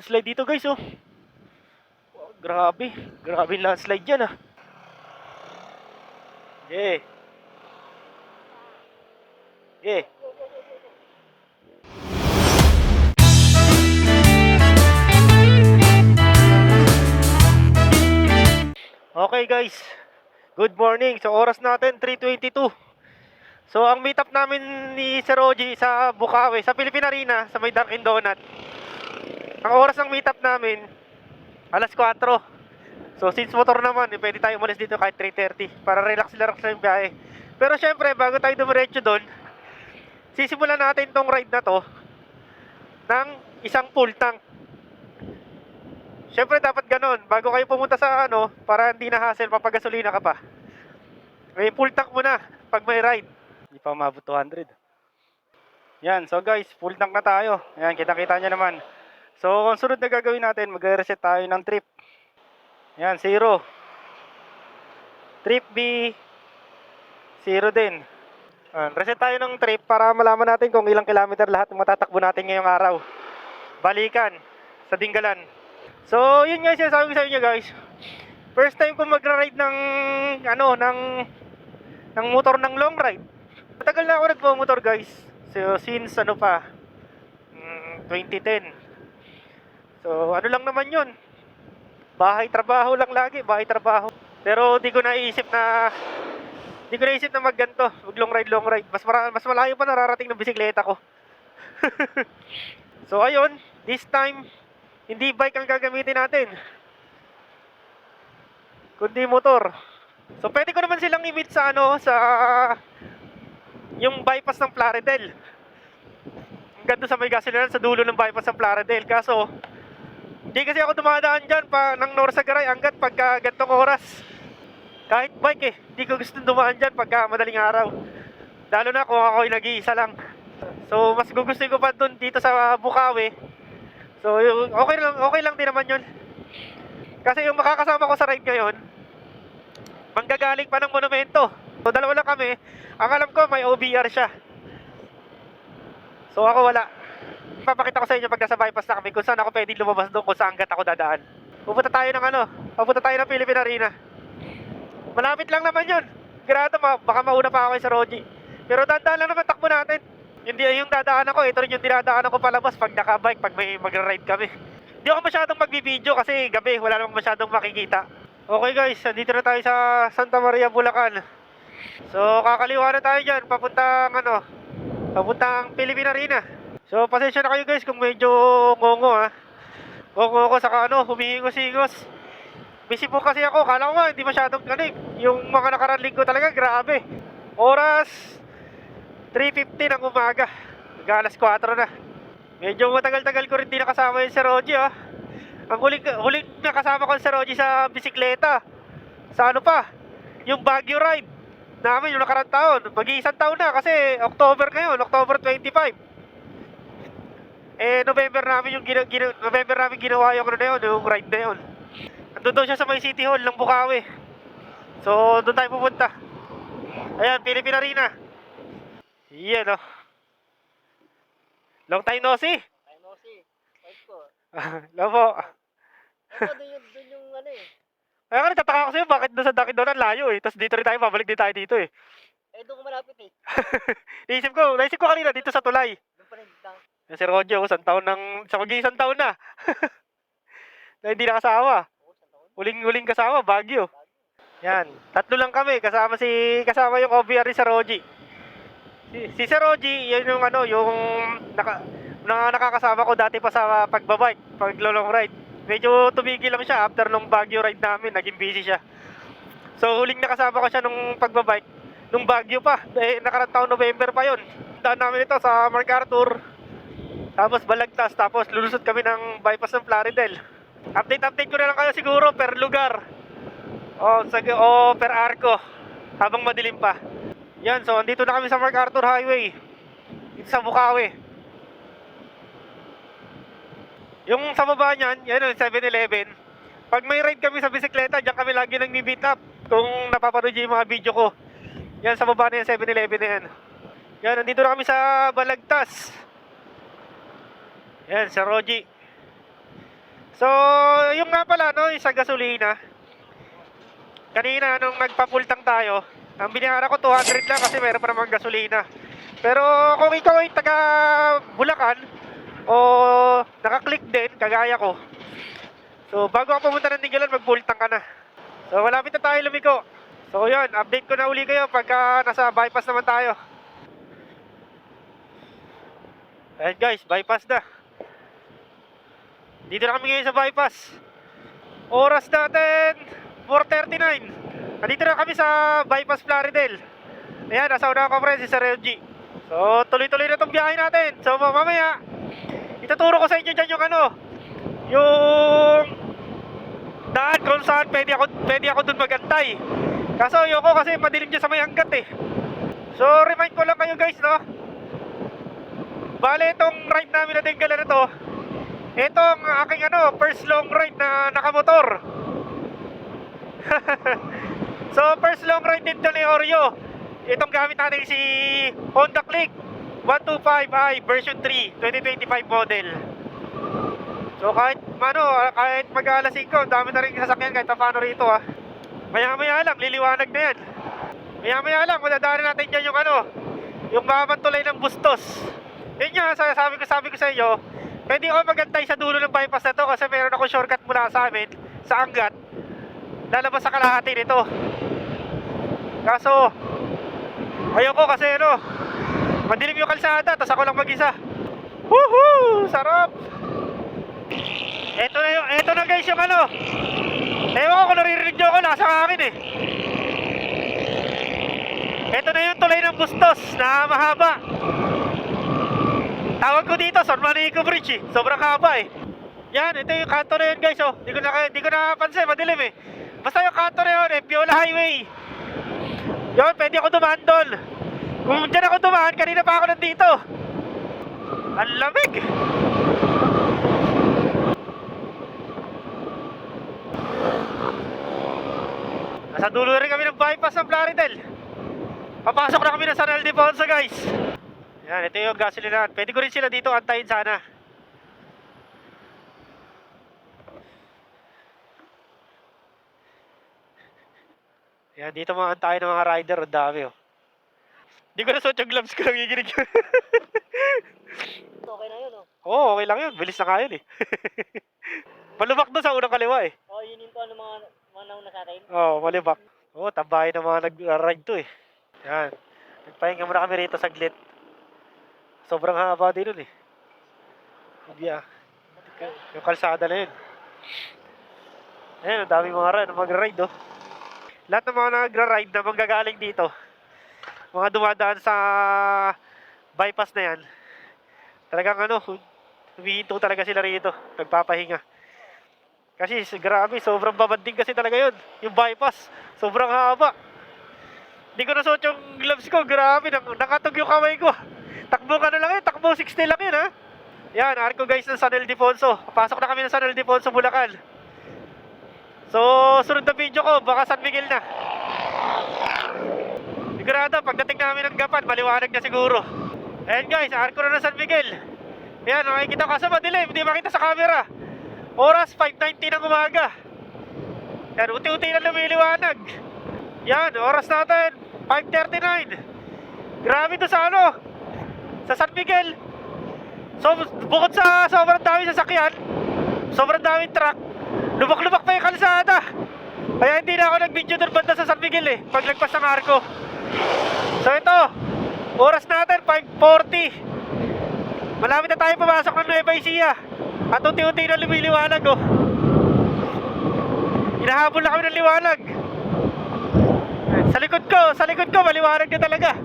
Landslide dito guys, oh. Wow, grabe. Grabe yung landslide yan, ah. Yeah. Yeah. Okay guys. Good morning. So oras natin 3:22. So ang meetup namin ni Sir Oji sa Bukawi, sa Philippine Arena, sa may Dunkin Donut. Ang oras ng meetup namin alas 4. So since motor naman, pwede tayo umalis dito kahit 3:30 para relax lang yung biyahe. Pero syempre, bago tayo dumiretso doon, sisimulan natin tong ride na to ng isang full tank. Syempre dapat ganon, bago kayo pumunta sa ano, para hindi na hassle, papagasolina ka pa. May full tank muna pag may ride. Hindi pa umabot 200. Yan, so guys, full tank na tayo. Yan, kita-kita nyo naman. So, ang sunod na gagawin natin, magre-reset tayo ng trip. Yan, 0. Trip B, 0 din. Reset tayo ng trip para malaman natin kung ilang kilometer lahat ng matatakbo natin ngayong araw. Balikan, sa Dingalan. So, yun nga sinasabi ko sa inyo guys. First time ko magra-ride ng, ng motor ng long ride. Matagal na ako nagpo-motor guys. So, since 2010. So, ano lang naman yun. Bahay, trabaho lang lagi. Bahay, trabaho. Pero di ko naisip na magganto. Long ride. Mas malayo pa nararating ng bisikleta ko. So, ayun. This time, hindi bike ang gagamitin natin, kundi motor. So, pwede ko naman silang i-meet sa yung bypass ng Plaridel. Hanggang doon sa may gasolinahan sa dulo ng bypass ng Plaridel. Kaso, hindi kasi ako dumadaan dyan ng Norsagaray hanggat pagka gantong oras. Kahit bike hindi ko gusto dumaan dyan pagka madaling araw. Lalo na kung ako'y nag-iisa lang. So, mas gugustuhin ko pa dun dito sa Bukawi. So, okay lang din naman yun. Kasi yung makakasama ko sa ride ngayon, manggagaling pa ng monumento. So, dalawa lang kami. Ang alam ko, may OBR siya. So, ako wala. Papakita ko sa inyo pag nasa bypass na kami kung saan ako pwedeng lumabas doon, kung saan hanggat ako dadaan. Pupunta tayo ng Philippine Arena. Malapit lang naman yun. Grado, baka mauna pa ako sa Roji. Pero dadaan lang naman takbo natin. Hindi yung dadaan ako, ito rin yung dinadaan ako palabas pag nakabike, pag may magra-ride kami. Hindi ako masyadong magbibideo kasi gabi, wala namang masyadong makikita. Okay guys, dito na tayo sa Santa Maria, Bulacan. So, kakaliwa na tayo dyan, papuntang Philippine Arena. So, pasensya na kayo guys kung medyo ngongo ha. Ngongo ako saka humihingos-hingos. Busy po kasi ako, kala ko nga hindi masyadong yung mga nakaraan linggo talaga, grabe. Oras 3:50 ng umaga. Alas 4 na. Medyo matagal-tagal ko rin di nakasama yung Sir Roji ha. Ang huling nakasama ko si Roji sa bisikleta. Sa yung Baguio ride namin yung nakarang taon. Mag-iisang taon na kasi October ngayon, October 25. November namin ginawa yung yung ride na yun. Andun daw siya sa may City Hall ng Bukawi. So, doon tayo pupunta. Ayan, Philippine Arena. Yan Long time no see. Fight ko. Labo. Doon yung Kaya nga nagtataka ako sa'yo, bakit doon sa Dunkin Donut layo Tapos dito rin tayo, babalik din tayo dito doon ko malapit naisip ko kanina dito sa tulay. Doon pa rin dito. Yung si Rojo, mag-iisang taon na. Na hindi nakasama. Huling kasama, Baguio. Yan, tatlo lang kami, kasama yung OBR ni Sir Roji. Si Sir Roji, yan yung nakakasama ko dati pa sa pagbabike, pag long ride. Medyo tumigil lang siya after nung Baguio ride namin, naging busy siya. So huling nakasama ko siya nung pagbabike, nung Baguio pa, nakarang taon November pa yon. Daan namin ito sa MacArthur, tapos Balagtas, tapos lulusot kami ng bypass ng Plaridel. Update ko na lang kayo siguro per lugar o per arco habang madilim pa. Yan, so andito na kami sa MacArthur Highway dito sa Bukawi. Yung sa baba niyan, yan yung 7-Eleven. Pag may ride kami sa bisikleta, diyan kami lagi nang meet up. Kung napapanood yung mga video ko, yan sa baba na yung 7-Eleven na yan. Yan, nandito na kami sa Balagtas. Yan, Sir Roji. So, yung nga pala, no, isang gasolina. Kanina, nung nagpapultang tayo, ang binayaran ko 200 lang kasi meron pa namang gasolina. Pero kung ikaw ay taga Bulacan, o naka-click din, kagaya ko. So, bago ako pumunta ng Tinggalan, magpultang ka na. So, malapit na tayo lumiko. So, yun, update ko na uli kayo pagka nasa bypass naman tayo. Ayan guys, bypass na. Dito na kami ngayon sa bypass. Oras natin 4:39. Nandito na kami sa bypass Plaridel. Ayan, nasa una ko friends, si Sir Reggie. So, tuloy-tuloy na itong biyahe natin. So, mamaya, ituturo ko sa inyo dyan yung ano, yung daan kung saan pwede ako dun magantay. Kaso ayoko kasi madilim dyan sa may hanggat eh. So, remind ko lang kayo guys, no? Bale, itong ride namin na Tinggalan na to, itong aking ano, first long ride na nakamotor. So, first long ride din to ni Oreo. Itong gamit natin si Honda Click 125i version 3 2025 model. So, kahit mag-alas 5, dami na rin sasakyan kahit paano rito ha. Maya-maya lang, liliwanag na yan. Maya-maya lang, madadaanan natin dyan yung ano, yung mahabang tulay ng Bustos. Yun nga, sabi ko sa inyo, pwede ako magantay sa dulo ng bypass na to kasi meron ako shortcut mula sa amin, sa Angat. Lalabas sa kalahati nito. Kaso, ayoko kasi ano, madilim yung kalsada, tapos ako lang mag-isa. Woohoo! Sarap! Eto na guys yung ano. Ewan ko kung naririnig nyo ako, nasa akin eh. Eto na yung tulay ng Bustos na mahaba. Tawag ko dito, San Manico Bridge eh. Sobrang haba eh. Yan, ito yung kanto na yun guys oh. Di ko napansin, madilim eh. Basta yung kanto na yun eh, Piola Highway. Yun, pwede ako dumaan doon. Kung dyan ako dumaan, kanina pa ako nandito. Ang lamig. Nasa dulo rin kami ng bypass ng Plaridel. Papasok na kami ng San Ildefonso guys. Yan, ito yung gasolinahan. Pwede ko rin sila dito antayin sana. Yan, dito mga antayin ng mga rider. Ang dami oh. Hindi ko na suot yung gloves ko. Nangiginig yun. Okay na yun, oh. Oo, okay lang yun. Bilis na nga yun eh. Malubak doon sa unang kaliwa eh. Oh, yun yung ano mga nauna sa akin. Oo, malubak. Oo, tambahin ng mga nag-ride to eh. Yan. Nagpahinga muna kami rito saglit. Sobrang haba din nun eh. Hindi ah. Yung kalsada na yun. Ayan, ang dami mga mag-ride oh. Lahat ng mga nagra-ride na manggagaling dito, mga dumadaan sa bypass na yan, talagang ano, humihinto talaga sila rito, nagpapahinga. Kasi grabe, sobrang babanding kasi talaga yun. Yung bypass, sobrang haba. Hindi ko nasuot yung gloves ko, grabe, nakatog yung kamay ko. Takbo ka na lang yun, takbo 60 lang yun ha. Yan, arko guys ng San Ildefonso. Pasok na kami ng San Ildefonso, Bulacan. So, sunod na video ko, baka San Miguel na. Sigurado, pagdating namin ng Gapan, maliwanag na siguro. Ayan guys, arko na ng San Miguel. Ayan, nakikita ko sa madilim, hindi makita sa camera. Oras, 5:19 ng umaga. Yan, unti-unti na lumiliwanag. Yan, oras natin, 5:39. Grabe to sa ano, sa San Miguel. So, bukod sa sobrang dami sasakyan, sobrang daming truck, lubak-lubak pa yung kalsada. Kaya hindi na ako nag-video doon banda sa San Miguel eh, pag nagpas ng arko. So ito, oras natin 5:40. Malapit na tayo pumasok ng Nueva Ecija. At unti-unti na lumiliwanag oh. Hinahabol na kami ng liwanag. Sa likod ko maliwanag na talaga.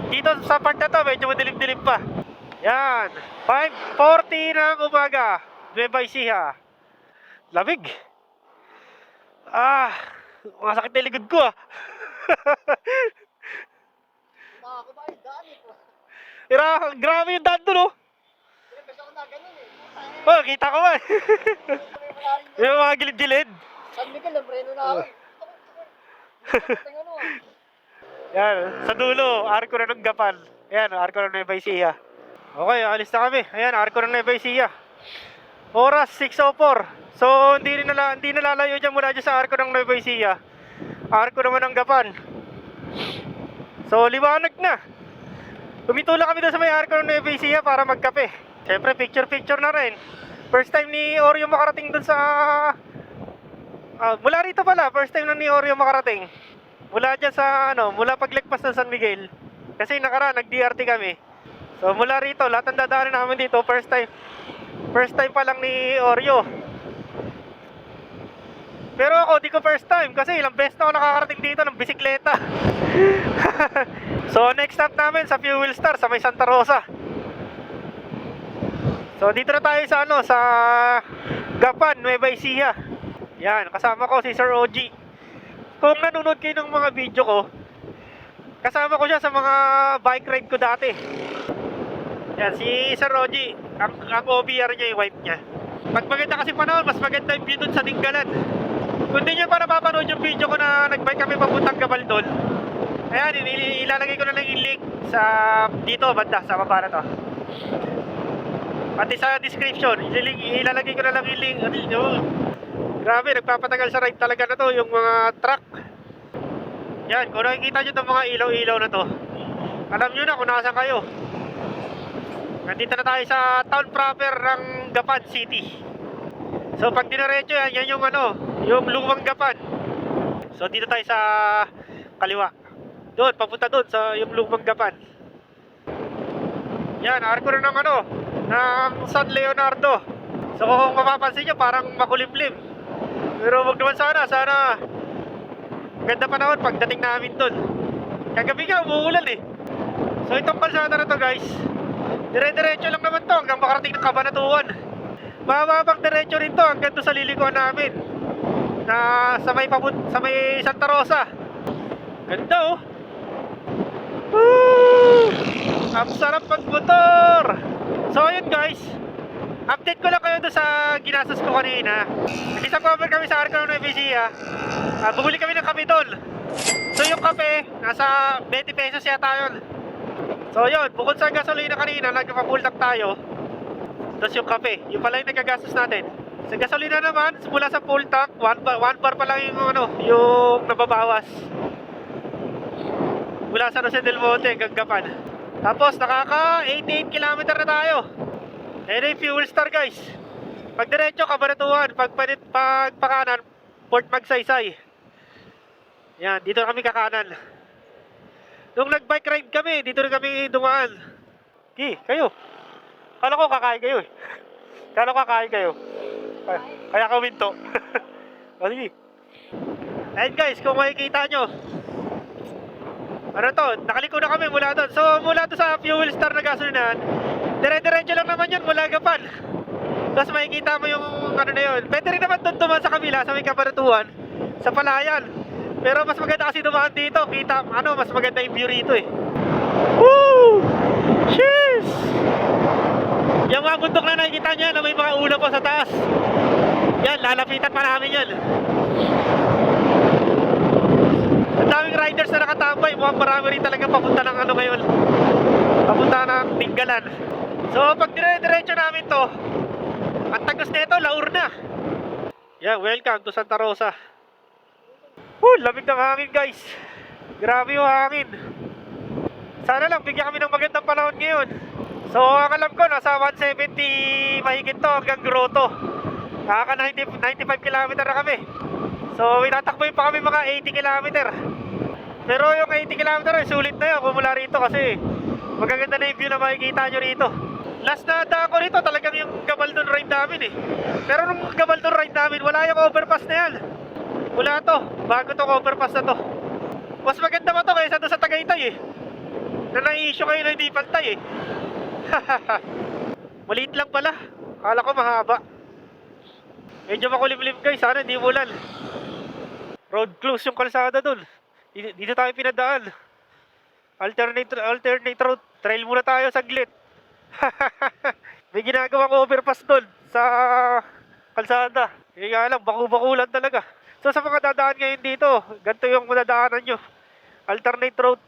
Dito sa part na to medyo madilim-dilim pa. Yan, 5:40 ng umaga, Nueva Ecija. Lamig. Masakit na yung likod ko ah. Nakakabahay, daan ito. Grabe yung daan dun oh. Kasi ako na ganun eh. Oh, kita ko ba? Yung mga gilid-gilid. San Miguel, lambreno na ako. Tingnan mo ah. Yan, sa dulo, arko na ng Gapan. Ayan, arko na ng Nueva Ecija. Okay, alis na kami. Ayan, arko na ng Nueva Ecija. Oras 6:04. So hindi nalalayo dyan mula dyan sa arko ng Nueva Ecija. Arko naman ng Gapan. So liwanag na. Tumitulak kami doon sa may arko ng Nueva Ecija para magkape. Siyempre picture na rin. First time ni Oreo makarating doon sa mula rito pala, first time na ni Oreo makarating. Mula dyan sa mula paglagpas ng San Miguel. Kasi nakaraan nag-DRT kami. So mula rito, lahat ng dadaanan namin dito, first time pa lang ni Oreo. Pero ako, di ko first time kasi ilang beses na ako nakakarating dito ng bisikleta. So next stop namin sa Fuel Star sa may Santa Rosa. So dito na tayo sa sa Gapan, Nueva Ecija. Yan, kasama ko si Sir OG. Kung nanonood kayo ng mga video ko, kasama ko siya sa mga bike ride ko dati. Yan, si Sir OG, ang OBR niya, yung wife niya. Pag maganda kasi panahon, mas maganda yung view dun sa Tinggalan. Kung di nyo pa napapanood yung video ko na nagbike kami papuntang Gabaldon, ayan, ilalagay ko na lang yung link sa dito, banda, sa baba na to. Pati sa description, ilalagay ko na lang yung link. Grabe, nagpapatagal sa ride talaga na to, yung mga truck. Yan, kung nakikita nyo itong mga ilaw-ilaw na to, alam nyo na kung nasa kayo. Nandito na tayo sa town proper ng Gapan City. So pag dinaretso yan yung yung lumang Gapan. So dito tayo sa kaliwa. Doon, papunta doon sa yung lumang Gapan. Yan, arko na ng ng San Leonardo. So kung mapapansin nyo, parang makulimlim. Pero wag naman sana ganda panahon pagdating namin doon. Kagabi nga, umuulan eh. So itong kalsada na to guys, dire-diretso lang naman to hanggang makarating ng Cabanatuan. Mababang diretso rin to hanggang doon sa lilikuan namin na sa may Santa Rosa. Ganda oh. Woo! Ang sarap magmotor. So ayun guys, update ko lang kayo doon sa ginastos ko kanina. Nag-isang cover kami sa arko ng Nueva Ecija. Bumili kami ng kape doon. So yung kape, nasa 20 pesos yata yun. So yun, bukod sa gasolina kanina, nagpa-full tank tayo. Tapos yung kape, yung pala yung nagagastos natin. Sa gasolina naman, mula sa full tank, 1 bar pa lang yung nababawas. Mula sa Jose del Monte hanggang Gapan. Tapos nakaka 88 km na tayo. Ayan yung Fuel Star guys. Pag diretso, Cabanatuan. Pag pakanan, Port Magsaysay. Yan, dito kami kakanan. Nung nag-bike ride kami, dito rin kami dumaan. Kayo. Kala ko kakain kayo eh. Kaya ka uminto. O sige. Ayan guys, kung makikita nyo. Nakaliko na kami mula doon. So mula doon sa Fuel Star na gasolinahan, dire-diretso lang naman yun mula Gapan. Tapos makikita mo yung na yun. Pwede rin naman doon dumaan sa kabila, sa may Cabanatuan, sa Palayan. Pero mas maganda kasi dumaan dito. Kita, mas maganda yung view rito eh. Woo! Cheers! Yung mga bundok na nakikita nyo na may mga ulo pa sa taas. Yan, lalapitan pa namin yan. Ang daming riders na nakatambay. Mukhang marami rin talaga papunta ng ngayon. Papunta ng Tinggalan. So pag dire-diretso namin to, ang tagos nito, Laur na. Yeah, welcome to Santa Rosa. Lamig ng hangin guys. Grabe yung hangin. Sana lang bigyan kami ng magandang panahon ngayon. So ang alam ko, nasa 170 mahigit to hanggang Grotto. Nakaka 95 km na kami. So inatakboy pa kami mga 80 km. Pero yung 80 km sulit na yun kung mula rito kasi magaganda na yung view na makikita nyo rito. Last na daan ko rito talagang yung Gabaldon ride namin eh. Pero nung Gabaldon ride namin, wala yung overpass na yan. Wala to, bago tong overpass na to. Mas maganda pa to kaysa doon sa Tagaytay eh. Na nai-issue kayo na hindi pantay eh. Maliit lang pala. Kala ko mahaba. Medyo makulimlim guys, sana hindi umulan. Road close yung kalsada dun. Dito tayo pinadaan. Alternate route. Trail muna tayo saglit. May ginagawang overpass dun sa kalsada. Kaya lang, baku-bakulan talaga. So sa mga dadaan ngayon dito, ganito yung madadaanan nyo. Alternate route.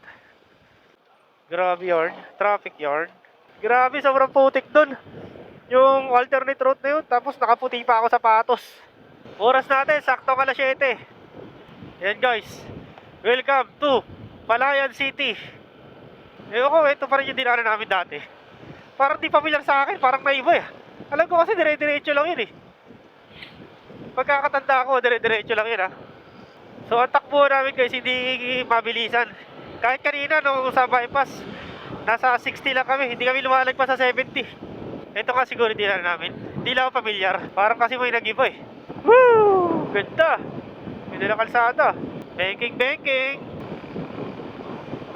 Grabe yarn. Traffic yarn. Grabe, sobrang putik dun. yung alternate route na yun, tapos nakaputi pa ako sapatos. Oras natin, sakto ka 7. Yan guys, welcome to Palayan City. Ewan ko, ito pa rin yung dinaanan namin dati. Parang di familiar sa akin, parang naiba eh. Alam ko kasi dire-diretso lang yun eh. Pagkakatanda ko, dire-diretso lang yun ah. So ang takbo namin guys, hindi mabilisan. Kahit kanina nung sa bypass, nasa 60 lang kami, hindi kami lumalagpas sa 70. Ito nga siguro dinaanan namin. Hindi lang ako familiar, parang kasi may nag-iba eh. Woo! Ganda! Ganda na kalsada. Banking.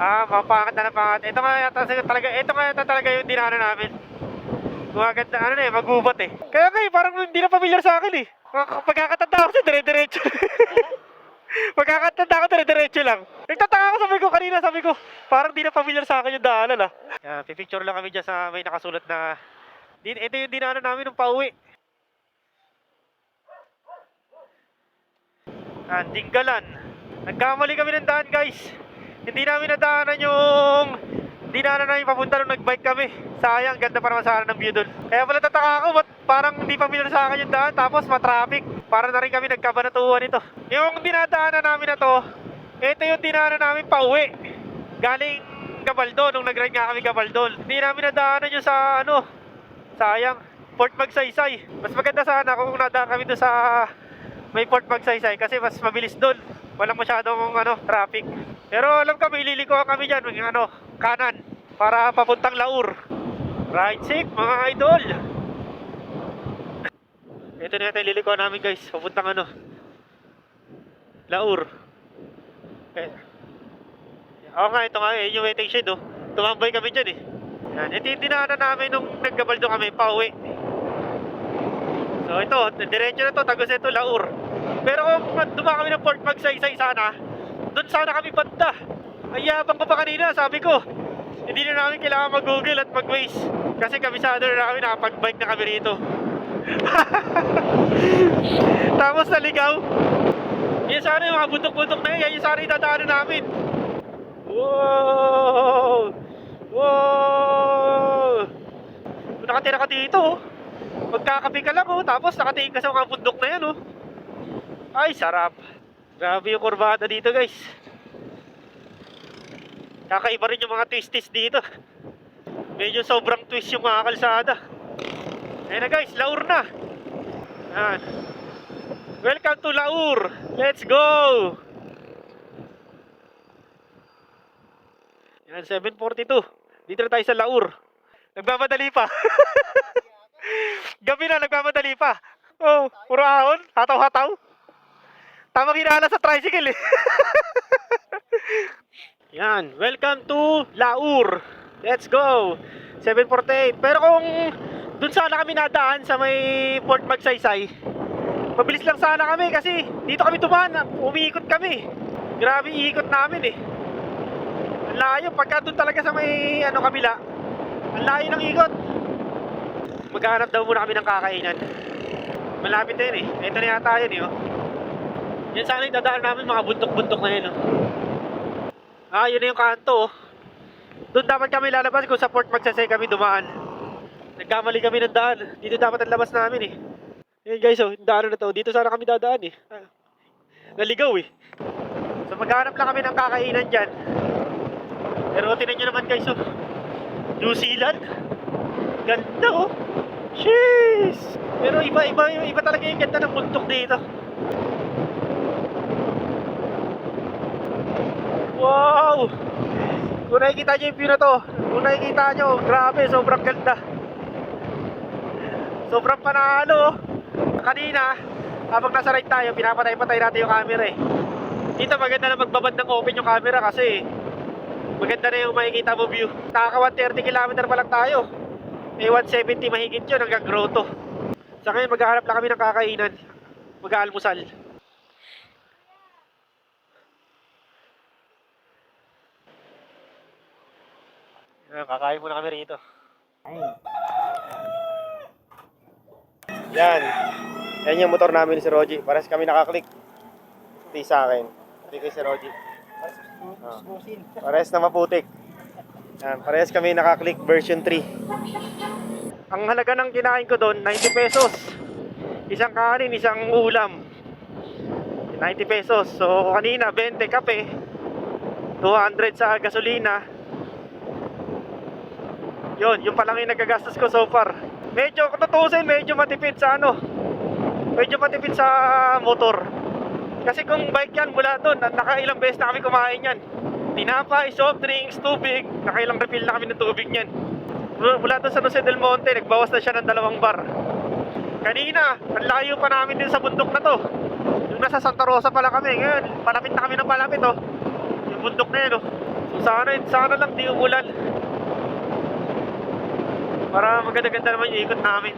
Mapangat na pangat. Ito nga yata talaga yung dinaanan namin. Gumaganda, ano na eh, magubat eh. Kaya nga eh, parang hindi na familiar sa akin eh. Pagkakatanda ako siya, dire-diretso. Pagkakatanda ako, dire-diretso lang. Nagtataka ako, sabi ko, parang di na familiar sa akin yung daanan ah. Pipicture lang kami dyan sa may nakasulat na, ito yung dinaanan namin nung pauwi. Dinggalan. Nagkamali kami ng daan guys. Hindi namin nadaanan yung dinaanan namin papunta nung nagbike kami. Sayang, ganda pa naman sana ng view dun. Kaya pala tataka ako, ba't parang hindi familiar sa akin yung daan, tapos matraffic. Para na rin kami nagkabanatuan ito. Yung dinadaanan namin na to, ito yung dinaanan namin pauwi. Galing Gabaldon, nung nag-ride nga kami Gabaldon. Hindi namin nadaanan yung sa sayang, Port Magsaysay. Mas maganda sana kung nadaan kami doon sa may Port Magsaysay kasi mas mabilis doon. Walang masyadong traffic. Pero alam kami, ililiko kami dyan, kanan, para papuntang Laur. Ride safe, mga idol. Ito na yung ililiko namin guys, papuntang Laur. Oo nga, ito nga yung waiting shed oh. Tumambay kami dyan eh. Yan, ito yung dinaanan namin nung nagkabaldo kami, pauwi. So ito, diretso na to, tagos ito, Laur. Pero kung duma kami ng Port Magsaysay sana, doon sana kami banda. Ay yabang ko pa kanina, sabi ko, hindi na namin kailangan mag-google at mag-waze. Kasi kabisado na kami, nakapag-bike na kami rito. Tapos naligaw. Yan sana yung mga bundok-bundok na yan, yung sana yung dadaanan namin. Wow! Wow! Kung nakatira ka dito, magkakape ka lang tapos nakatingin ka sa mga bundok na yan Ay, sarap. Grabe yung kurbada dito guys. Kakaiba rin yung mga twist dito. Medyo sobrang twist yung mga kalsada. Ayun na guys, Laur na. Yan. Welcome to Laur. Let's go. Yan, 7:42. Dito na tayo sa Laur. Nagmamadali pa. Gabi na, nagmamadali pa. Oh, puro ahon. Hataw-hataw. Tamang hinala sa tricycle eh. Yan, welcome to Laur. Let's go. 7:48. Pero kung dun sana kami nadaan sa may Port Magsaysay, mabilis lang sana kami kasi dito kami tumaan. Umiikot kami. Grabe ikot namin eh. Ang layo. Pagka dun talaga sa may kabila, ang layo ng ikot. Maghanap daw muna kami ng kakainan. Malapit na yun eh. Ito na yata yun eh Yan sana yung dadaan namin, mga buntok-buntok na yun yun na yung kanto Doon dapat kami lalabas kung sa Port Magsaysay kami dumaan. Nagkamali kami ng daan. Dito dapat ang labas namin Yan guys yung daan na to. Dito sana kami dadaan Naligaw So maghanap lang kami ng kakainan dyan. Pero tinan nyo naman guys New Zealand. Ganda Jeez. Pero iba talaga yung ganda ng bundok dito. Wow! Kung nakikita nyo yung view na to, kung nakikita nyo, grabe, sobrang ganda. Sobrang panalo. Kanina, habang nasa ride tayo, pinapatay-patay natin yung camera Dito maganda na magbabad ng open yung camera kasi maganda na yung makikita mo view. Nakaka 130 km pa lang tayo. 170 mahigit yun hanggang Grotto. Sa ngayon, maghahanap lang kami ng kakainan. Mag-aalmusal. Kakain muna kami rito. Yan. Yan yung motor namin si Roji. Parehas kami nakaklik. Hindi sa akin. Hindi kay si Roji. Parehas na maputik. Yan. Parehas kami nakaklik version 3. Ang halaga ng kinain ko doon, 90 pesos. Isang kanin, isang ulam. 90 pesos. So kanina 20 kape, 200 sa gasolina. Yun pa lang yung nagagastos ko so far. Medyo kung tutusin, medyo matipid sa ano, medyo matipid sa motor. Kasi kung bike yan, mula doon, nakailang beses na kami kumain yan. Tinapay, soft drinks, tubig, nakailang refill na kami ng tubig yan. Mula doon sa Jose del Monte, nagbawas na siya ng 2 bar. Kanina, ang layo pa namin din sa bundok na to. Yung nasa Santa Rosa pala kami. Ngayon, palapit na kami ng palapit, oh. Yung bundok na yun, oh. So sana lang di umulan. Para maganda-ganda naman yung ikot namin.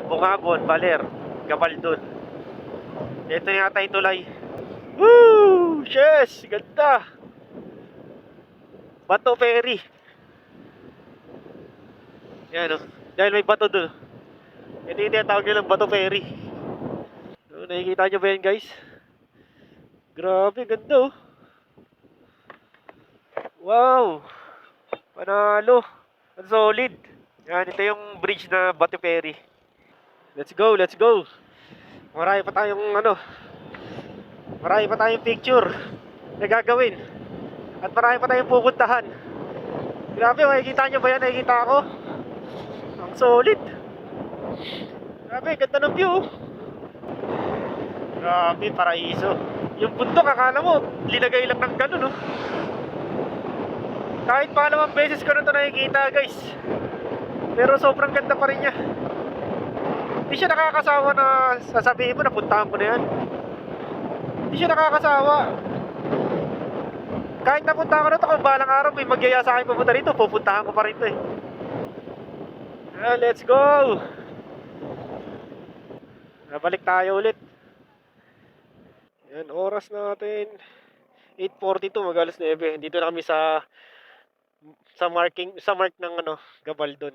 Bungabon, Baler, Gabaldon. Ito yata yung tulay. Woo! Yes! Ganda! Bato Ferry. Yan, oh. Dahil may bato doon. Ito yung tinatawag nilang Bato Ferry. So, nakikita nyo ba yan, guys? Grabe, ganda, oh. Wow! Panalo! Ang solid! Yan, ito yung bridge na Bato Ferry. Let's go, let's go! Marami pa tayong marami pa tayong picture na gagawin. At marami pa tayong pupuntahan. Grabe, makikita nyo ba yan? Nakikita ako. Ang solid. Grabe, ganda ng view. Grabe, paraiso. Yung bundok, akala mo, linagay lang ng ganun, no? Kahit pa naman beses ko na ito nakikita, guys. Pero sobrang ganda pa rin niya. Hindi siya nakakasawa na sasabihin mo na puntahan ko na yan. Hindi siya nakakasawa. Kahit napunta ko na ito, kung balang araw may magyaya sa akin pupunta rito, pupuntahan ko pa rin ito, eh. Let's go! Nabalik tayo ulit. Yan, oras natin 8:42, mag-alas 9. Dito na kami sa mark ng Gabaldon.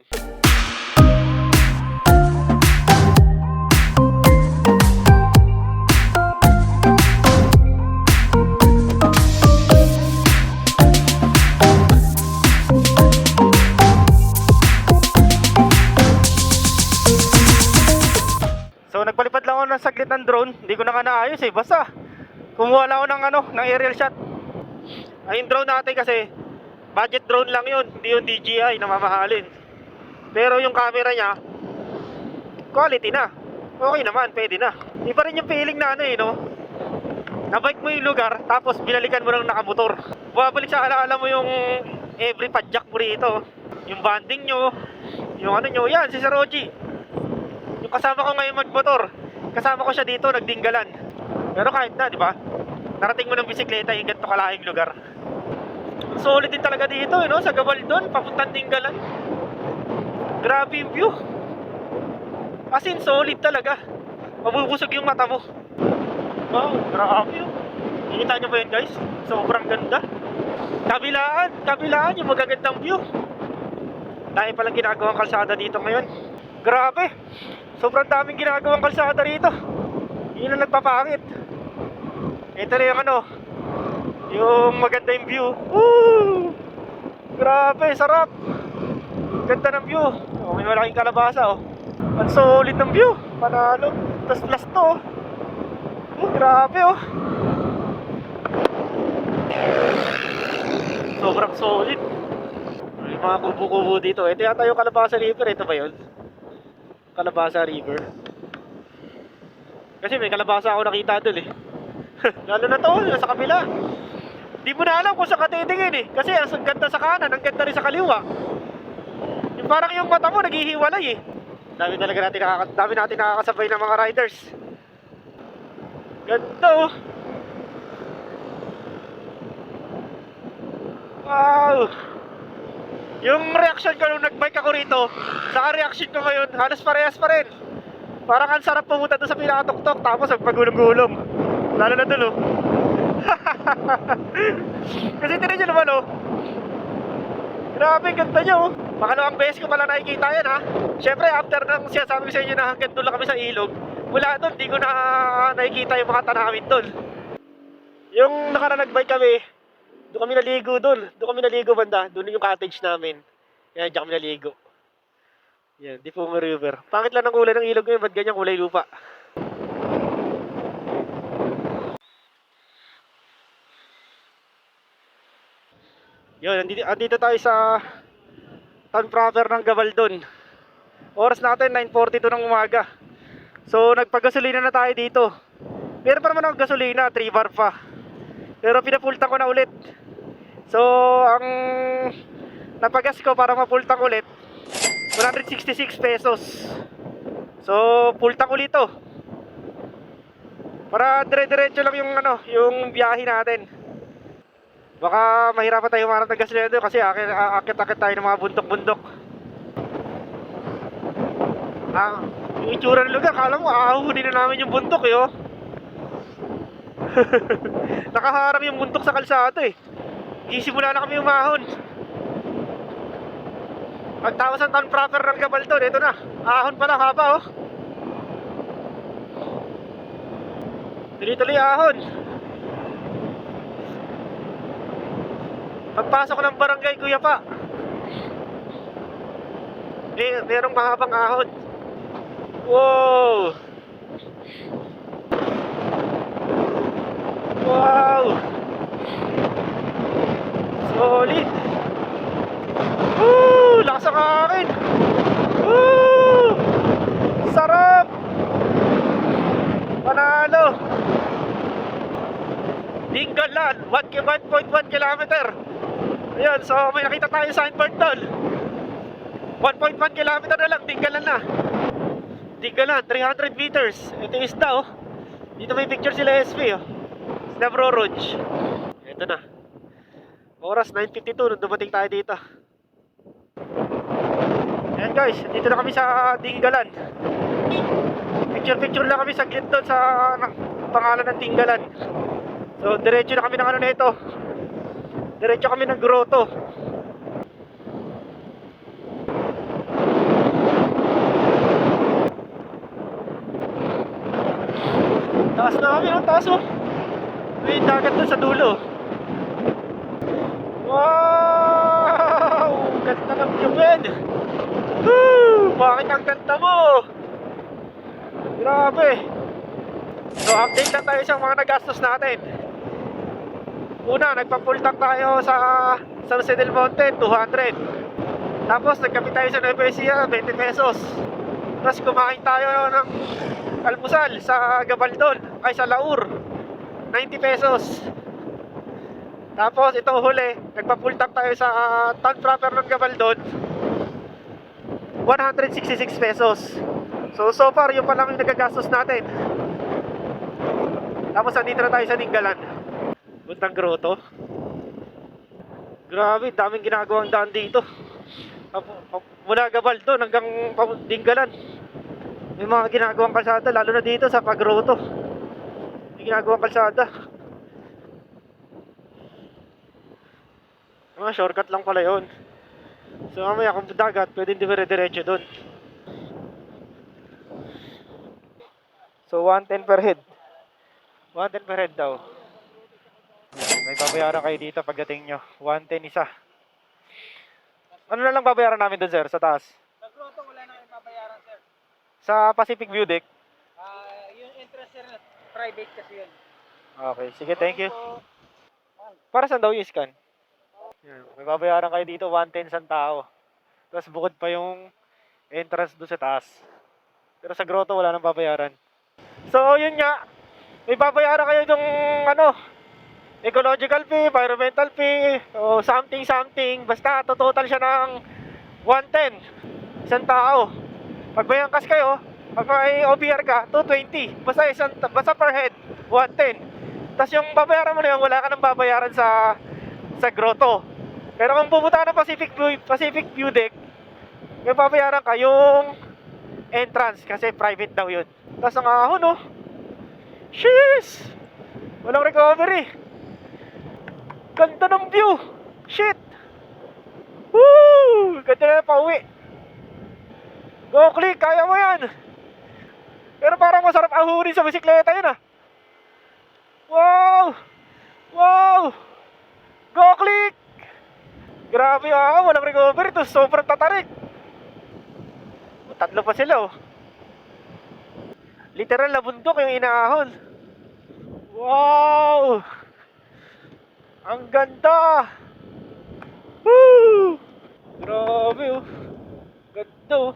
So nagpalipad lang ako ng saglit ng drone, hindi ko na naayos, eh. Basta kumuha lang ako ng aerial shot. Ay, yung drone natin kasi budget drone lang yun, hindi yung DJI na mamahalin. Pero yung camera niya, quality na. Okay naman, pwede na. Iba rin yung feeling na no? Nabike mo yung lugar, tapos binalikan mo ng nakamotor. Bumabalik sa alaala mo yung every padjak mo rito. Yung banding nyo, yung nyo, yan, si Sir Oji. Yung kasama ko ngayon magmotor, kasama ko siya dito, nagdinggalan. Pero kahit na, di ba? Narating mo ng bisikleta yung ganito kalaking lugar. Solid din talaga dito, no? Sa Gabaldon, papuntang Dinggalan. Grabe yung view. As in, solid talaga. Mabubusog yung mata mo. Wow, grabe yun. Nakikita nyo ba yun, guys? Sobrang ganda. Kabilaan yung magagandang view. Dahil palang ginagawang kalsada dito ngayon. Grabe. Sobrang daming ginagawang kalsada rito. Yun ang nagpapangit. Ito na yung yung maganda yung view. Woo! Grabe, sarap. Ganda ng view. Oh, may malaking kalabasa, oh. Ang solid ng view. Panalo. Tapos last to, oh. Grabe, oh. Sobrang solid. May mga kubo-kubo dito. Ito yata yung Kalabasa River. Ito ba yun? Kalabasa River. Kasi may kalabasa ako nakita dun, eh. Lalo na to, nasa kabila. Di mo na alam kung saan ka titingin, eh. Kasi ang ganda sa kanan, ang ganda rin sa kaliwa. Yung parang yung mata mo naghihiwalay, eh. Dami natin nakakasabay ng mga riders. Ganda, oh. Wow. Yung reaction ko nung nagbike ako rito, saka reaction ko ngayon, halos parehas pa rin. Parang ang sarap pumunta doon sa pinakatuktok, tapos magpagulong-gulong. Lalo na doon, oh. Kasi tinan nyo naman, oh. Grabe, ganda nyo, oh. Makalawang beses ko pala nakikita yan, ha. Siyempre, after nang sinasabi ko sa inyo na hanggang doon lang kami sa ilog, mula doon, di ko na nakikita yung mga tanawin doon. Yung nakaraan nagbike kami, Doon kami naligo doon. Doon kami naligo banda. Doon yung cottage namin. Yan, diyan kami naligo. Yan, Dipungo River. Pangit lang ng kulay ng ilog ngayon. Ba't ganyan kulay lupa? Yun, andito tayo sa town proper ng Gabaldon. Oras natin, 9:42 ng umaga. So, nagpagasolina na tayo dito. Meron pa naman akong gasolina, 3 bar pa. Pero pinapultan ko na ulit. So, ang napagas ko para mapultang ulit, 166 pesos. So, pultang ulit to. Para dire-diretso lang yung yung biyahe natin. Baka mahirapan tayo humanap ng gasolina doon kasi akit-akit tayo ng mga bundok-bundok. Yung itsura ng lugar, kala mo ahuhunin na namin yung bundok eh, oh. Nakaharang yung bundok sa kalsada eh. Isimula na kami umahon. Pagtawas ang town proper ng Gabaldon, ito na. Ahon pa lang, haba oh. Tuloy-tuloy ahon. Pagpasok ng barangay Kuya pa, merong mahabang ahon. Wow! Wow! Solid! Woo! Lakas ang akin! Woo! Sarap! Panalo! Dinggalan, 1.1 kilometer. Ayan, so may nakita tayo sa signboard doon. 1.1 kilometer na lang, Dinggalan na. Dinggalan, 300 meters. Ito yung isda oh. Dito may picture sila SP oh. Snabro Rouge. Ito na. Oras 9:52 nung dumating tayo dito. Ayan guys, dito na kami sa Dinggalan. Picture lang kami saglit doon sa pangalan ng Dinggalan. So diretso na kami ng nito. Diretso kami ng grotto. Taas na kami, ang taas oh. May dagat doon sa dulo. Wow! Ganda ng view, Ben. Woo! Bakit ang ganda mo? Grabe. So update lang tayo sa mga nagastos natin. Una, nagpa-full tank tayo sa San Jose del Monte, 200. Tapos nagkapit tayo sa Nueva Ecija, 20 pesos. Tapos kumain tayo ng almusal sa Gabaldon, ay sa Laur, 90 pesos. Tapos itong huli, nagpa-full tank tayo sa town proper ng Gabaldon, 166 pesos. So far, yun pa lang yung nagagastos natin. Tapos andito na tayo sa Dinggalan. Buntang grotto. Grabe, daming ginagawang daan dito. Mula Gabaldon hanggang Dinggalan. May mga ginagawang kalsada, lalo na dito sa Pagroto. May ginagawang kalsada. Shortcut lang pala yun. So mamaya kung dagat, pwede dire-diretso doon. So 110 per head. 110 per head daw. May babayaran kayo dito pagdating nyo. 110 isa. Ano na lang babayaran namin doon, sir, sa taas? Sa grotto, wala na kayong babayaran, sir. Sa Pacific View Deck? Yung entrance, sir, private kasi yun. Okay, sige, thank you. Para saan daw yung scan? Yan, may babayaran kayo dito, 110 sa tao. Tapos bukod pa yung entrance doon sa taas. Pero sa grotto, wala nang babayaran. So, yun nga. May babayaran kayo yung ecological fee, environmental fee, o something. Basta, total siya ng 110. Isang tao. Pag may angkas kayo, pag may OBR ka, 220. Basta per head, 110. Tapos yung babayaran mo na yun, wala ka nang babayaran sa grotto. Pero kung pupunta ka ng Pacific View Deck, may babayaran ka yung entrance kasi private daw yun. Tapos ang ahon, oh. Sheesh! Walang recovery. Ganda ng view. Shit! Woo! Ganda na pauwi. Go click, kaya mo yan. Pero parang masarap ahunin sa bisikleta yun ah. Wow! Wow! Go click! Grabe walang recovery to. Sobrang tatarik. Tatlo pa sila oh. Literal na bundok yung inaahon. Wow! Ang ganda! Woo! Grabe oh. Ganda oh.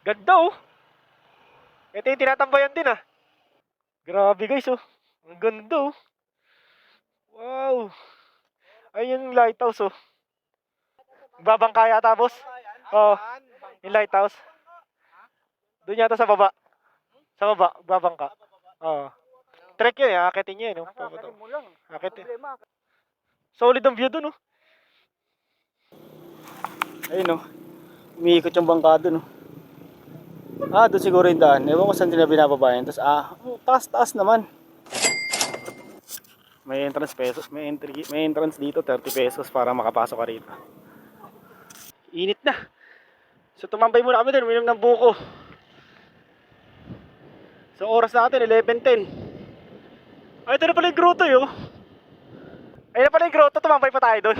Ganda oh. Ito yung tinatambayan din ah. Grabe guys oh. Ang ganda oh. Wow. Ayun yung lighthouse oh. Babangka yata boss. Oo. Yung lighthouse. Doon yata sa baba. Sa baba, babangka. Oo. Trek yun eh, akitin niya eh no. Akit eh. Solid ang view dun oh. Ayun oh. Umiikot yung bangka dun oh. Doon siguro yung daan. Ewan ko saan nila binababayan. Tapos taas-taas naman. May entrance pesos, may entrance dito 30 pesos para makapasok ka rito. Init na. So tumambay muna kami dun, uminom ng buko. So oras natin 11:10. Ay, ito na pala yung grotto yun. Ayun na pala yung grotto, tumambay pa tayo dun.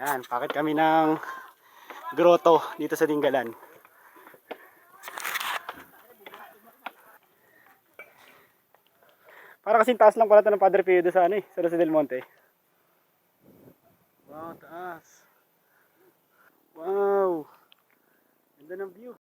Yan, pakit kami ng grotto dito sa Dingalan. Para kasing taas lang pala ito ng Padre Pio sa sa Rosa del Monte. Wow, taas. Wow. Ganda ng view.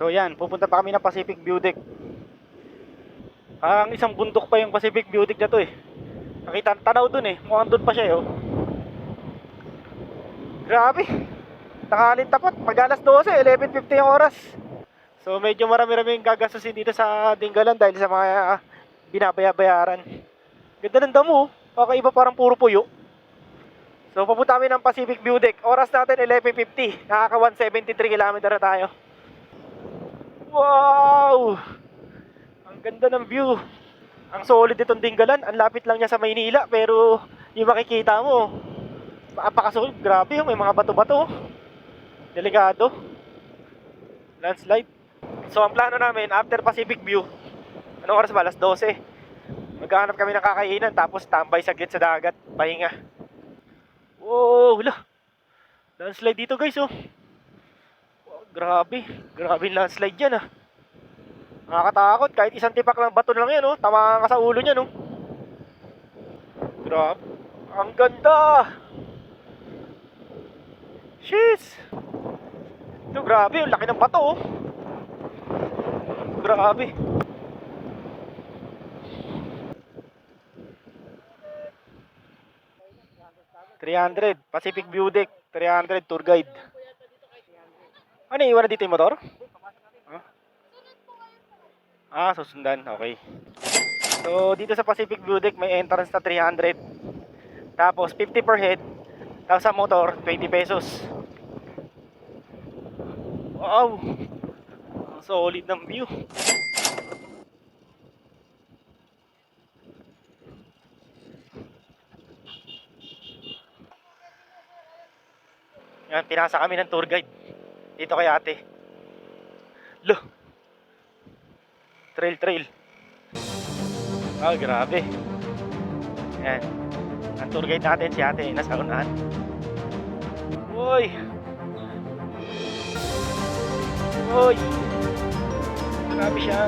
So yan, pupunta pa kami ng Pacific View Deck. Parang isang bundok pa yung Pacific View Deck na to eh. Nakita ang tanaw dun eh, mukhang dun pa siya eh oh. Grabe. Tangalin tapat, mag alas 12, 11:50 yung oras. So medyo marami-raming gagastusin dito sa Dingalan dahil sa mga binabayaran. Ganda ng damo, kakaiba parang puro puyo. So papunta kami ng Pacific View Deck. Oras natin 11:50, nakaka 173 km na tayo. Wow! Ang ganda ng view. Ang solid itong Dingalan. Ang lapit lang niya sa Maynila. Pero yung makikita mo, napakasolid. Grabe yung may mga bato-bato. Delikado. Landslide. So ang plano namin, after Pacific View, anong oras ba? Alas 12. Maghahanap kami ng kakainan. Tapos tambay saglit sa dagat. Pahinga. Wow! Wala. Landslide dito guys oh. Grabe, grabe yung landslide yan ah. Nakakatakot, kahit isang tipak lang bato lang yan oh. Tama ka sa ulo niya no. Grabe, ang ganda. Sheesh. Ito grabe, yung laki ng bato oh. Grabe. $300, Pacific View Deck, 300 tour guide. Ano, iwan na dito yung motor? Susundan. Okay. So, dito sa Pacific View Deck, may entrance na 300. Tapos, 50 per head. Tapos sa motor, 20 pesos. Wow! Ang solid ng view. Yan, pinasa kami ng tour guide. Dito kay ate. Lo! Trail. Ah, grabe. Yan. Ang tour guide natin si ate, nasa unahan. Uy! Uy! Grabe siya.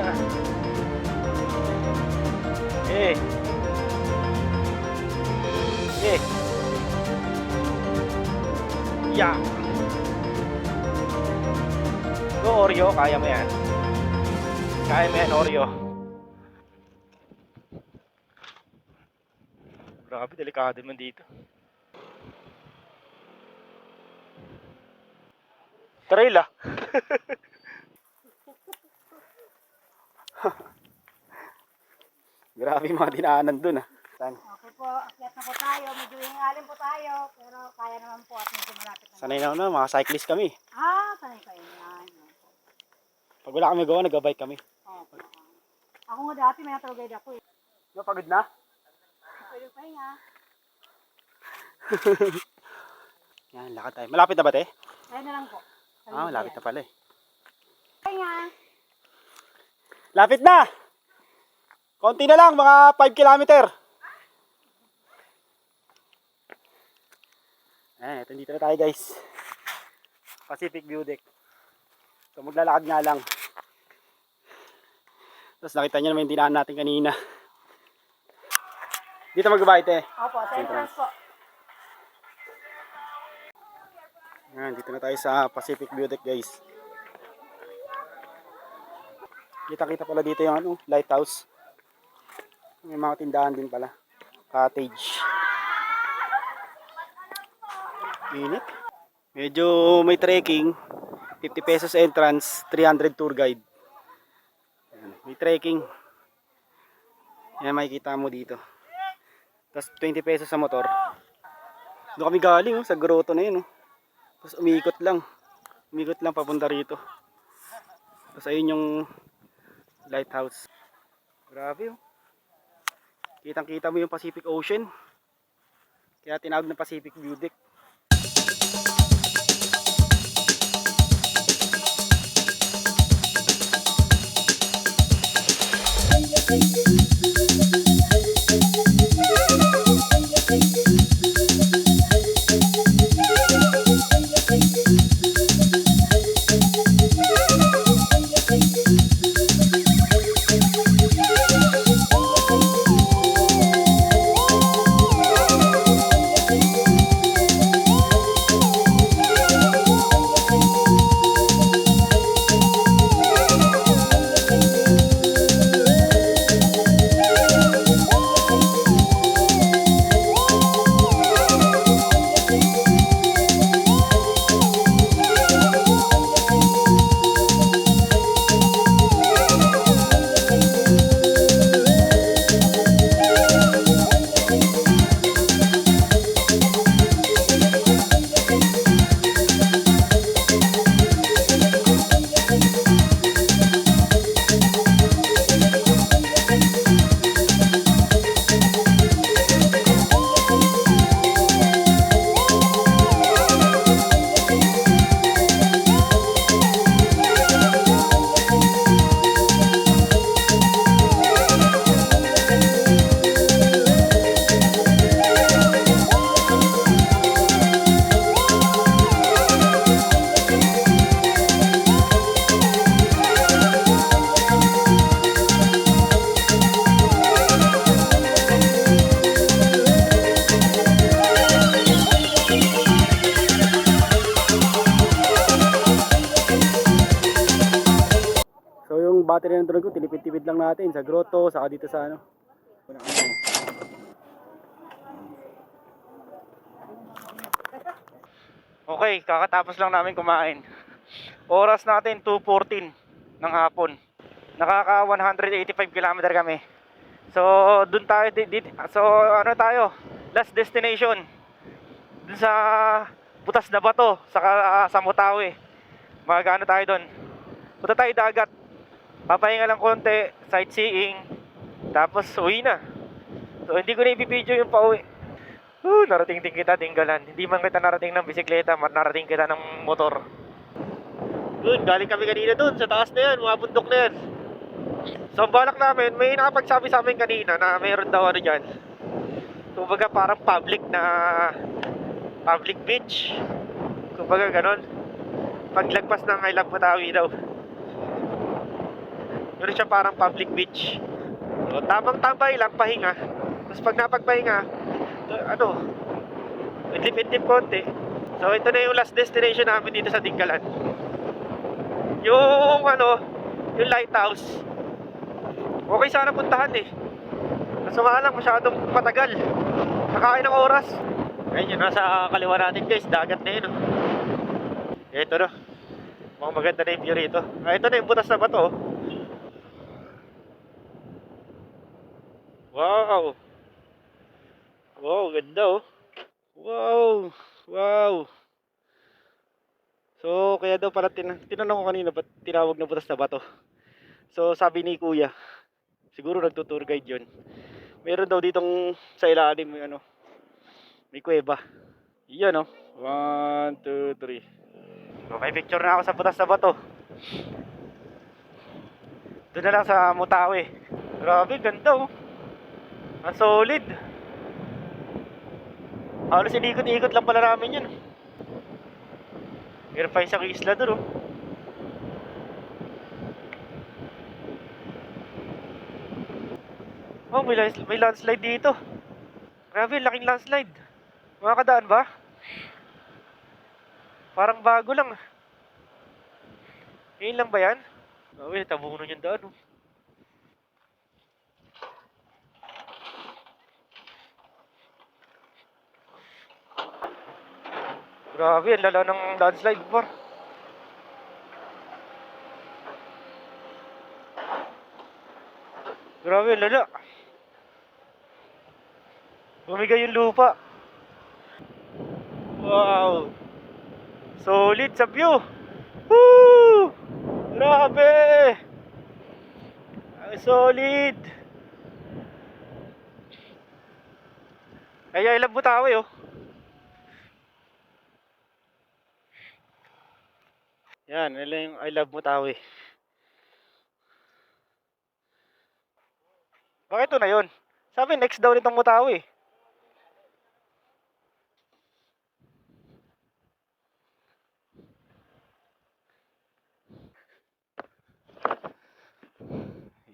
Eh. Eh. Yeah. Go Oreo, kaya mo yan. Kaya mo yan Oreo. Grabe, delikado man dito. Trail ah. Grabe yung mga dinaanan dun ah. Saan? Okay po, akyat na po tayo. Medyo hingalin po tayo. Pero kaya naman po at medyo malapit na. Sanay na mga cyclist kami. Sanay kayo yan. Pag wala kami gawa, nag-bike kami. Opo. Ako nga dati may natulog guide ako eh. Napagod na? Pwede pa nga. Yan, lakad tayo. Malapit na ba te? Kaya na lang po. Malapit na pala eh. Kaya nga. Lapit na! Konti na lang, mga 5 kilometer. Ito dito na tayo guys. Pacific View Deck. So maglalakad nga lang. Tapos nakita nyo naman yung dinaan natin kanina. Dito magbabayad eh. Opo, sa entrance po. Yan, dito na tayo sa Pacific View Deck guys. Kita-kita pala dito yung lighthouse. May mga tindahan din pala. Cottage. Init. Medyo may trekking. 50 pesos entrance, 300 tour guide. Yan, may trekking. Yan makikita mo dito. Tapos 20 pesos sa motor. Doon kami galing sa grotto na yun. Tapos umikot lang. Umikot lang papunta rito. Tapos ayun yung lighthouse. Grabe oh. Kitang-kita mo yung Pacific Ocean. Kaya tinawag na Pacific View Deck. Battery ng drone ko, tinipid-tipid lang natin sa grotto, saka dito sa ano. Okay, kakatapos lang namin kumain. Oras natin 2:14 ng hapon. Nakaka 185 km kami. So, dun tayo so ano tayo? Last destination. Dun sa Butas na Bato sa Mutawi. Magano tayo doon. Punta tayo dagat. Papahinga lang konti, sightseeing, tapos uwi na. So hindi ko na ibibideo yung pauwi. Narating din kita Tinggalan. Hindi man kita narating ng bisikleta, narating kita ng motor. Galing kami kanina doon sa taas na yan, mga bundok na yan. So ang balak namin, may nakapagsabi sa amin kanina na mayroon daw ano dyan. Kumbaga parang public beach. Kumbaga ganon. Paglagpas ng I Love Matawi daw. Meron siya parang public beach. So tamang tambay lang, pahinga. Tapos pag napagpahinga, idlip-idlip konti. So ito na yung last destination namin dito sa Tinggalan. Yung yung lighthouse. Okay sana puntahan eh. Kaso nga lang masyadong matagal. Kakain ng oras. Ayun yun, nasa kaliwa natin guys, dagat na yun. Ito na. Mga maganda na yung view rito. Ito na yung butas na bato. Wow. Wow, ganda oh. Wow. So, kaya daw pala tinanong ko kanina ba't tinawag na butas na bato. So, sabi ni Kuya, siguro nagtutour guide yun. Meron daw ditong sa ilalim may kuweba. Yan oh. 1, 2, 3. So, may picture na ako sa butas na bato. Doon na lang sa Mutawi. Grabe, ganda oh. Ang solid. Halos inikot-ikot lang pala namin yun. Meron pa isang isla doon oh. May landslide dito. Grabe, laking landslide. Makakadaan ba? Parang bago lang. Ngayon lang ba yan? Tabunan yung daan oh. Grabe, ang lala ng landslide par. Grabe, ang lala. Bumigay yung lupa. Wow. Solid sa view. Woo! Grabe. Ang solid. Ay, I Love Mutawi oh. Yan, nila yung I Love Mutawi. Bakit ito na yun? Sabi next daw nitong Mutawi.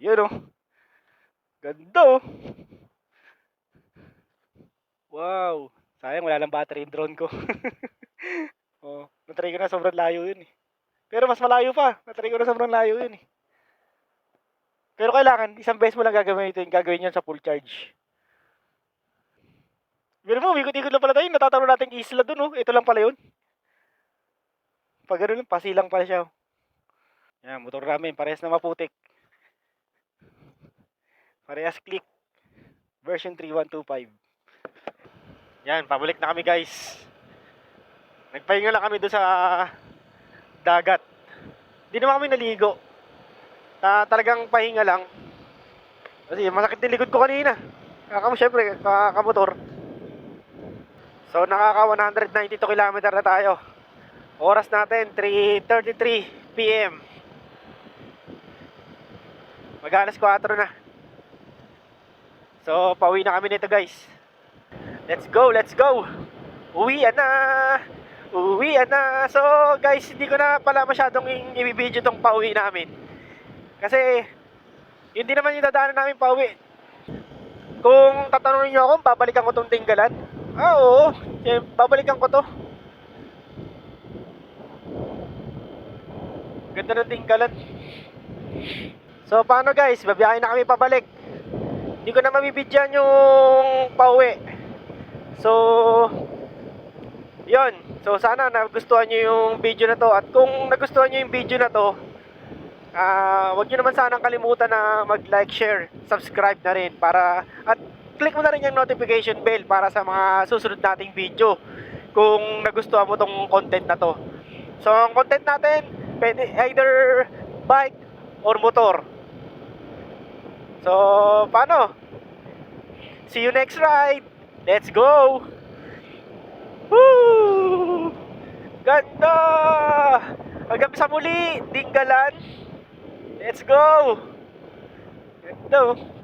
Yun oh. Ganda oh. Wow. Sayang wala lang battery yung drone ko. Oh, natry ko na sobrang layo yun eh. Pero mas malayo pa. Natry ko na sobrang layo yun eh. Pero kailangan, isang beses mo lang gagawin yun sa full charge. Pero mo, ikot-ikot lang pala tayo. Natataro natin isla dun oh. Ito lang pala yun. Pag gano'n, pasilang pala siya oh. Yan, motor namin. Parehas na maputik. Parehas click. Version 3125. Yan, pabalik na kami guys. Nagpahinga lang kami doon sa dagat. Hindi naman kami naligo. Talagang pahinga lang. Kasi masakit yung likod ko kanina. Siyempre, kakamotor. So, nakaka 192 km na tayo. Oras natin, 3:33 PM. Mag-alas 4 na. So, pauwi na kami nito guys. Let's go! Uwian na! So guys, hindi ko na pala masyadong i-video tong pauwi namin. Kasi, hindi naman yung dadaanan namin pauwi. Kung tatanungin nyo ako, babalikan ko tong Tinggalan. Oo, babalikan ko to. Ganda ng Tinggalan. So paano guys, babiyahin na kami pabalik. Hindi ko na mabibidyan yung pauwi. So, yun. So, sana nagustuhan nyo yung video na to. At kung nagustuhan nyo yung video na to, huwag nyo naman sanang kalimutan na mag-like, share, subscribe na rin. At click mo na rin yung notification bell para sa mga susunod nating video. Kung nagustuhan mo tong content na to. So, ang content natin, pwede either bike or motor. So, paano? See you next ride. Let's go! Woo! Ganda! Hanggang sa muli, Dinggalan. Let's go! Ganda oh.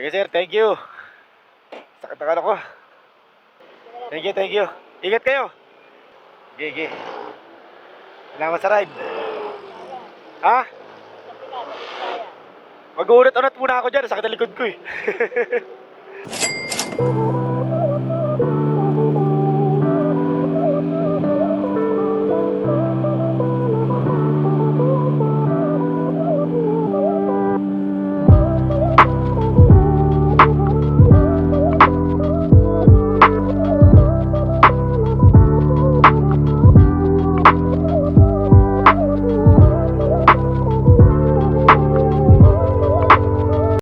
Sige sir, thank you. Sakit ang ano ko. Thank you, thank you. Ingat kayo. Gigi. Salamat sa ride. Ha? Mag-uunat-unat muna ako dyan. Sakit ang likod ko eh.